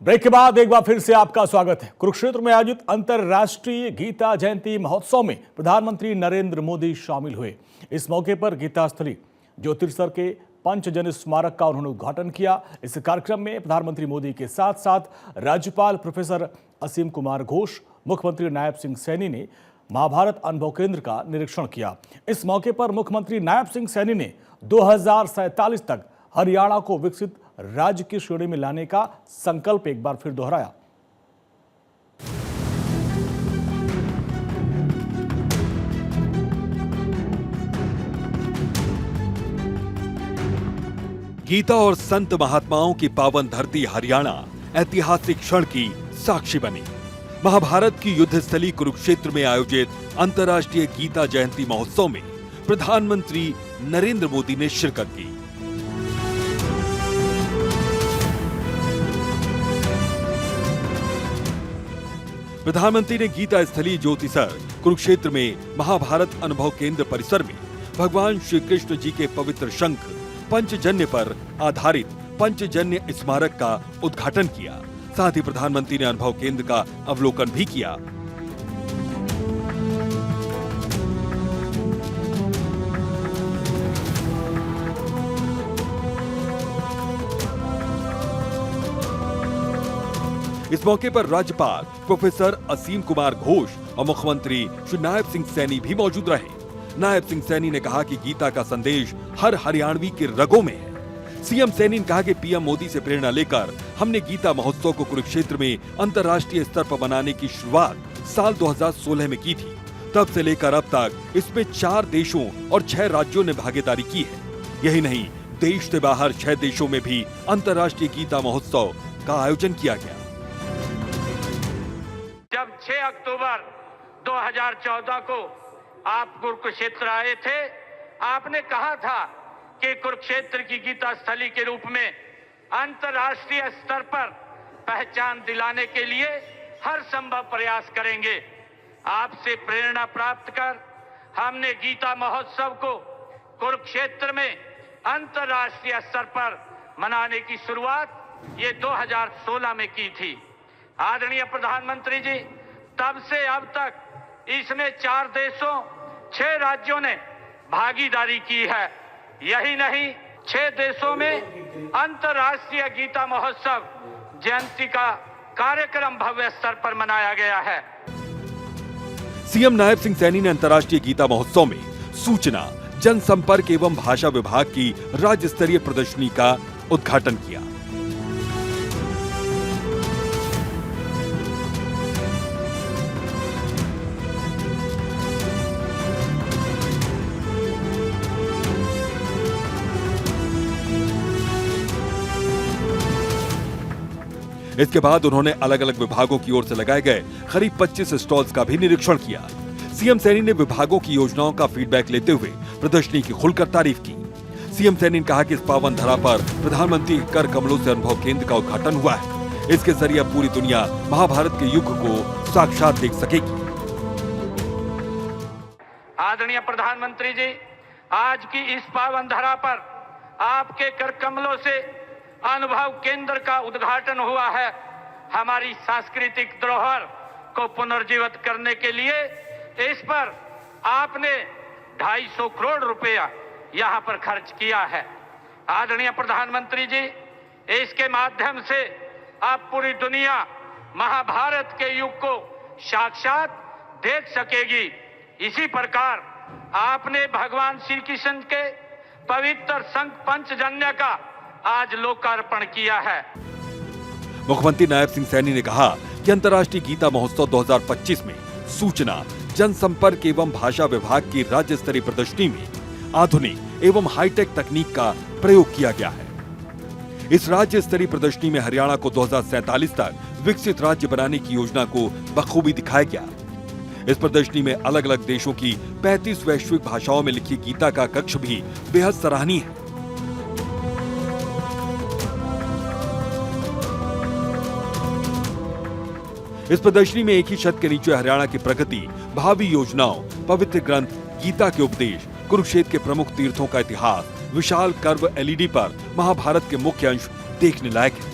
Break के बाद एक बार फिर से आपका स्वागत है। कुरुक्षेत्र में आयोजित अंतर्राष्ट्रीय गीता जयंती महोत्सव में प्रधानमंत्री नरेंद्र मोदी शामिल हुए। इस मौके पर गीता स्थली ज्योतिर्सर के पंचजन स्मारक का उन्होंने उद्घाटन किया। इस कार्यक्रम में प्रधानमंत्री मोदी के साथ साथ राज्यपाल प्रोफेसर असीम कुमार घोष, मुख्यमंत्री नायब सिंह सैनी ने महाभारत अनुभव केंद्र का निरीक्षण किया। इस मौके पर मुख्यमंत्री नायब सिंह सैनी ने 2047 तक हरियाणा को विकसित राज्य की श्रेणी में लाने का संकल्प एक बार फिर दोहराया। गीता और संत महात्माओं की पावन धरती हरियाणा ऐतिहासिक क्षण की साक्षी बनी। महाभारत की युद्ध स्थली कुरुक्षेत्र में आयोजित अंतर्राष्ट्रीय गीता जयंती महोत्सव में प्रधानमंत्री नरेंद्र मोदी ने शिरकत की। प्रधानमंत्री ने गीता स्थली ज्योतिसर कुरुक्षेत्र में महाभारत अनुभव केंद्र परिसर में भगवान श्री कृष्ण जी के पवित्र शंख पंचजन्य पर आधारित पंचजन्य स्मारक का उद्घाटन किया। साथ ही प्रधानमंत्री ने अनुभव केंद्र का अवलोकन भी किया। इस मौके पर राज्यपाल प्रोफेसर असीम कुमार घोष और मुख्यमंत्री श्री नायब सिंह सैनी भी मौजूद रहे। नायब सिंह सैनी ने कहा कि गीता का संदेश हर हरियाणवी के रगों में है। सीएम सैनी ने कहा कि पीएम मोदी से प्रेरणा लेकर हमने गीता महोत्सव को कुरुक्षेत्र में अंतर्राष्ट्रीय स्तर पर बनाने की शुरुआत साल 2016 में की थी। तब से लेकर अब तक इसमें 4 देशों और 6 राज्यों ने भागीदारी की है। यही नहीं, देश से बाहर 6 देशों में भी अंतर्राष्ट्रीय गीता महोत्सव का आयोजन किया गया। जब 6 अक्टूबर 2014 को आप कुरुक्षेत्र आए थे, आपने कहा था कि कुरुक्षेत्र की गीता स्थली के रूप में अंतर्राष्ट्रीय स्तर पर पहचान दिलाने के लिए हर संभव प्रयास करेंगे। आपसे प्रेरणा प्राप्त कर हमने गीता महोत्सव को कुरुक्षेत्र में अंतर्राष्ट्रीय स्तर पर मनाने की शुरुआत ये 2016 में की थी। आदरणीय प्रधानमंत्री जी, तब से अब तक इसमें 4 देशों 6 राज्यों ने भागीदारी की है। यही नहीं, 6 देशों में अंतर्राष्ट्रीय गीता महोत्सव जयंती का कार्यक्रम भव्य स्तर पर मनाया गया है। सीएम नायब सिंह सैनी ने अंतर्राष्ट्रीय गीता महोत्सव में सूचना, जनसंपर्क एवं भाषा विभाग की राज्य स्तरीय प्रदर्शनी का उद्घाटन किया। इसके बाद उन्होंने अलग अलग विभागों की ओर से लगाए गए करीब 25 स्टॉल्स का भी निरीक्षण किया। सीएम सैनी ने विभागों की योजनाओं का फीडबैक लेते हुए प्रदर्शनी की खुलकर तारीफ की। सीएम सैनी ने कहा कि इस पावन धरा पर प्रधानमंत्री कर कमलों से अनुभव केंद्र का उद्घाटन हुआ है। इसके जरिए अब पूरी दुनिया महाभारत के युग को साक्षात देख सकेगी। आदरणीय प्रधानमंत्री जी, आज की इस पावन धरा पर आपके कर कमलों से अनुभव केंद्र का उद्घाटन हुआ है। हमारी सांस्कृतिक धरोहर को पुनर्जीवित करने के लिए इस पर आपने 250 करोड़ रुपया यहां पर खर्च किया है। आदरणीय प्रधानमंत्री जी, इसके माध्यम से अब पूरी दुनिया महाभारत के युग को साक्षात देख सकेगी। इसी प्रकार आपने भगवान श्री कृष्ण के पवित्र शंख पंचजन्य का आज लोकार्पण किया है। मुख्यमंत्री नायब सिंह सैनी ने कहा कि अंतर्राष्ट्रीय गीता महोत्सव 2025 में सूचना, जनसंपर्क एवं भाषा विभाग की राज्य स्तरीय प्रदर्शनी में आधुनिक एवं हाईटेक तकनीक का प्रयोग किया गया है। इस राज्य स्तरीय प्रदर्शनी में हरियाणा को 2047 तक विकसित राज्य बनाने की योजना को बखूबी दिखाया गया। इस प्रदर्शनी में अलग अलग देशों की 35 वैश्विक भाषाओं में लिखी गीता का कक्ष भी बेहद सराहनीय है। इस प्रदर्शनी में एक ही छत के नीचे हरियाणा की प्रगति, भावी योजनाओं, पवित्र ग्रंथ गीता के उपदेश, कुरुक्षेत्र के प्रमुख तीर्थों का इतिहास, विशाल कर्व एलईडी पर महाभारत के मुख्य अंश देखने लायक है।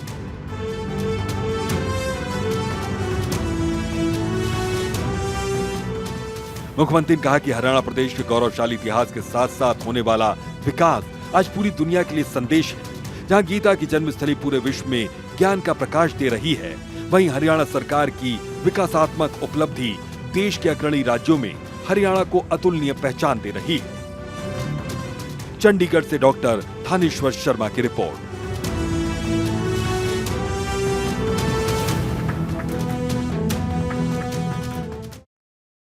मुख्यमंत्री ने कहा कि हरियाणा प्रदेश के गौरवशाली इतिहास के साथ साथ होने वाला विकास आज पूरी दुनिया के लिए संदेश है। जहां गीता की जन्मस्थली पूरे विश्व में ज्ञान का प्रकाश दे रही है, वहीं हरियाणा सरकार की विकासात्मक उपलब्धि देश के अग्रणी राज्यों में हरियाणा को अतुलनीय पहचान दे रही है। चंडीगढ़ से डॉक्टर थानेश्वर शर्मा की रिपोर्ट।